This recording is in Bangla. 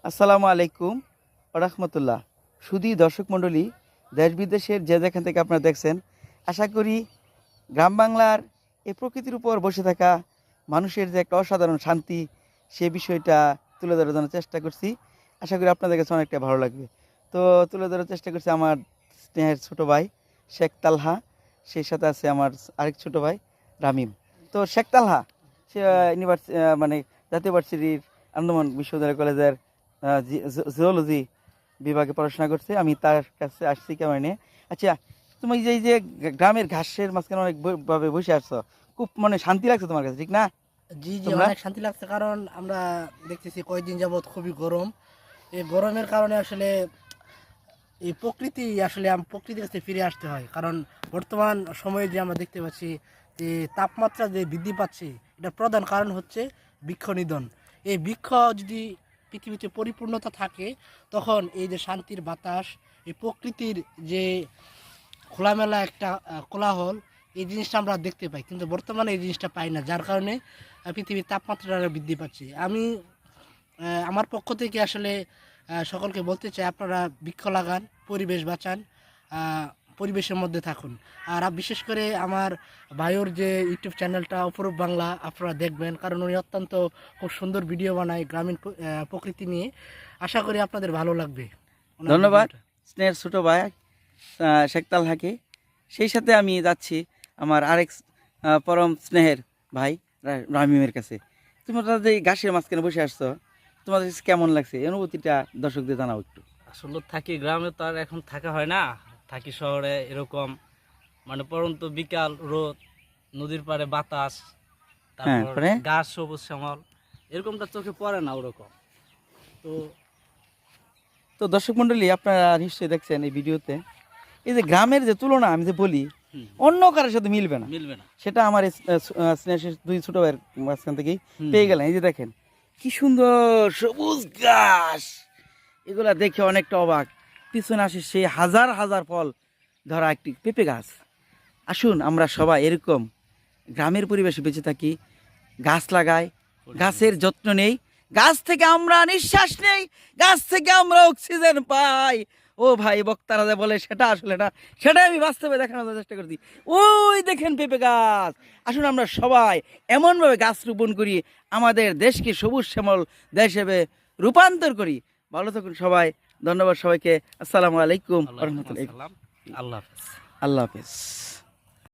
আসসালামু আলাইকুম রহমতুল্লাহ। সুধী দর্শক মণ্ডলী, দেশ বিদেশের যে যেখান থেকে আপনারা দেখছেন, আশা করি গ্রাম বাংলার এই প্রকৃতির উপর বসে থাকা মানুষের যে একটা অসাধারণ শান্তি, সে বিষয়টা তুলে ধরার জন্য চেষ্টা করছি। আশা করি আপনাদের কাছে অনেকটা ভালো লাগবে। তো তুলে ধরার চেষ্টা করছি আমার স্নেহের ছোট ভাই শেখ তালহা, সেই সাথে আছে আমার আরেক ছোট ভাই রামিম। তো শেখ তালহা সে মানে জাতীয় ভার্সিটির আন্দামান বিশ্ববিদ্যালয় কলেজের জিওলজি বিভাগে পড়াশোনা করছে। আমি তার কাছে আসছি কেমন নিয়ে। আচ্ছা, তুমি যে গ্রামের ঘাসের মাঝখানে অনেকভাবে বসে আসছো, খুব মানে শান্তি লাগছে তোমার কাছে, ঠিক না? জি জি, অনেক শান্তি লাগছে, কারণ আমরা দেখতেছি কয়েকদিন যাবৎ খুবই গরম। এই গরমের কারণে আসলে এই প্রকৃতি আসলে প্রকৃতির কাছে ফিরে আসতে হয়, কারণ বর্তমান সময়ে যে আমরা দেখতে পাচ্ছি যে তাপমাত্রা যে বৃদ্ধি পাচ্ছে, এটা প্রধান কারণ হচ্ছে বৃক্ষ নিধন। এই বৃক্ষ যদি পৃথিবীতে পরিপূর্ণতা থাকে, তখন এই যে শান্তির বাতাস, এই প্রকৃতির যে খোলামেলা একটা কোলাহল, এই জিনিসটা আমরা দেখতে পাই, কিন্তু বর্তমানে এই জিনিসটা পাই না, যার কারণে পৃথিবীর তাপমাত্রা বৃদ্ধি পাচ্ছে। আমি আমার পক্ষ থেকে আসলে সকলকে বলতে চাই, আপনারা বৃক্ষ লাগান, পরিবেশ বাঁচান, পরিবেশের মধ্যে থাকুন। আর বিশেষ করে আমার ভাইয়ের যে ইউটিউব চ্যানেলটা অপরূপ বাংলা, আপনারা দেখবেন, কারণ উনি অত্যন্ত খুব সুন্দর ভিডিও বানায় গ্রামীণ প্রকৃতি নিয়ে। আশা করি আপনাদের ভালো লাগবে। ধন্যবাদ স্নেহের ছোট ভাই শেখ তালহাকে। সেই সাথে আমি যাচ্ছি আমার আরেক পরম স্নেহের ভাই রামিমের কাছে। তোমরা যে ঘাসের মাঝখানে বসে আসছো, তোমাদের কাছে কেমন লাগছে, এই অনুভূতিটা দর্শকদের জানাও একটু। আসলে থাকি গ্রামে, তো আর এখন থাকা হয় না, থাকি শহরে। এরকম মানে পরন্ত বিকাল রোদ, নদীর পাড়ে বাতাস, তারপর পরে? গাছ সবুজ শ্যামল, এরকমটা চোখে পড়ে না ওরকম। তো তো দর্শক মণ্ডলী, আপনারা নিশ্চয়ই দেখছেন এই ভিডিওতে, এই যে গ্রামের যে তুলনা আমি যে বলি, অন্য কারোর সাথে মিলবে না। মিলবে না। সেটা আমার স্নেহের দুই ছোট ভাইয়ের মাঝখান থেকেই পেয়ে গেলেন। এই যে দেখেন কি সুন্দর সবুজ ঘাস, এগুলা দেখে অনেকটা অবাক। পিছনে আসে সেই হাজার হাজার ফল ধরা একটি পেঁপে গাছ। আসুন আমরা সবাই এরকম গ্রামের পরিবেশে বেঁচে থাকি, গাছ লাগাই, গাছের যত্ন নেই, গাছ থেকে আমরা নিঃশ্বাস নেই, গাছ থেকে আমরা অক্সিজেন পাই। ও ভাই, বক্তারা যা বলে সেটা আসলে না, সেটাই আমি বাস্তবে দেখানোর চেষ্টা করছি। ওই দেখেন পেঁপে গাছ। আসুন আমরা সবাই এমনভাবে গাছ রোপণ করি, আমাদের দেশকে সবুজ শ্যামল দেশ হিসেবে রূপান্তর করি। ভালো থাকুন সবাই। ধন্যবাদ সবাইকে। আসসালামু আলাইকুম রহমতুল্লাহ। আল্লাহ হাফেজ। আল্লাহ হাফেজ।